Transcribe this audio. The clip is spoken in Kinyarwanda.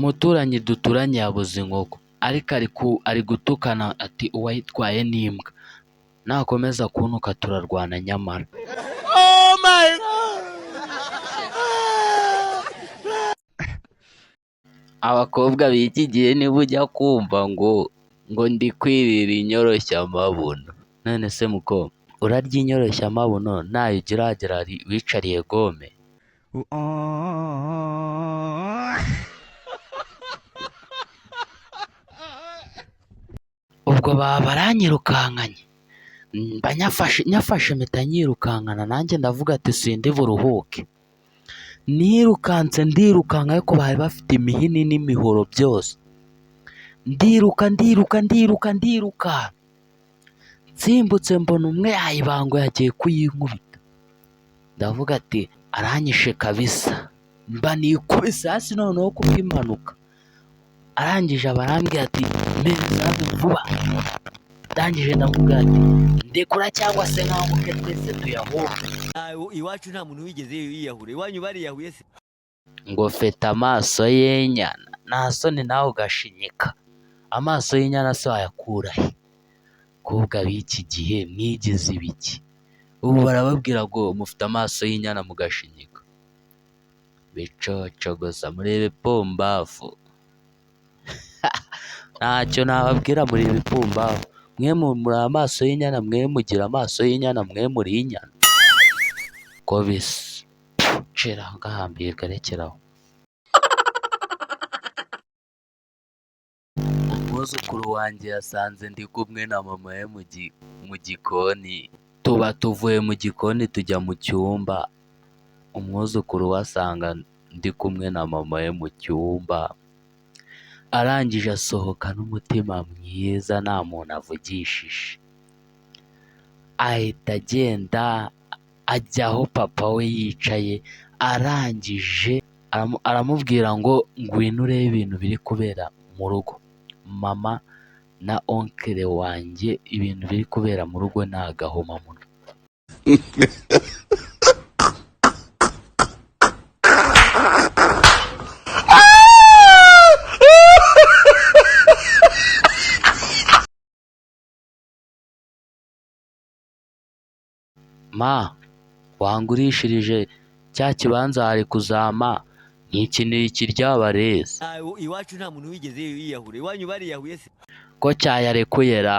umuturanyi duturanye yabuze inkoko ariko ari gutukana ati uwayitwaye n'imbwa, nakomeza kuntuka turarwana nyamara. Oh my God! Abakobwa b'iki gihe niba ujya kumva ngo ndi kwirira inyoroshyamabuno, none se muko urarya inyoroshyamabuno nayo ugira wagera wicariye gome? Ubwo baba baranyirukankanye, mba nyafashe mpita nyirukankana, nanjye ndavuga ati sindi buruhuke. Nirukanse ndirukanka ariko bari bafite imihini n'imihoro byose, ndiruka nsimbutse mbona umwe yayibanguye agiye kuyinkubita, ndavuga ati aranyishe kabisa, mba nikubise hasi noneho kubw'impanuka. Arangije abarambwira ati mpereza hano vuba, ndangije ndavuga ati ndekura cyangwa se nkanguke twese tuyahobe. Iwacu nta muntu wigeze yiyahura, iwanyu bariyahuye se? Ngo fete amaso y'inyana, nta soni nawe ugashinyika, amaso y'inyana se wayakura he? Kobwa b'iki gihe mwigize ibiki? Ubu barababwira ngo mufite amaso y'inyana mugashinyika, bicoco gusa murebe pombafu. Ntacyo nababwira muri ibipumbafu, mwe muri amaso y'inyana, mwe mugira amaso y'inyana, mwe muri inyana ko bisa. Cera ngahambiye garekeraho. Umwuzukuru wanjye yasanze ndi kumwe na mama we mu gikoni, tuba tuvuye mu gikoni tujya mu cyumba, umwuzukuru we asanga ndi kumwe na mama we mu cyumba, arangije asohoka n'umutima mwiza nta muntu avugishije, ahita agenda ajya aho papa we yicaye, arangije aramubwira ngo ngwino urebe ibintu biri kubera mu rugo. Mama na onkere wanjye ibintu biri kubera mu rugo ni agahomamunwa. Ma, wangurishirije cya kibanza hari kuzama nkikinira ikiryabarezi. Iwacu nta muntu wigeze yiyahura, iwanyu bariyahuye se? Ko cyayarekuye ra?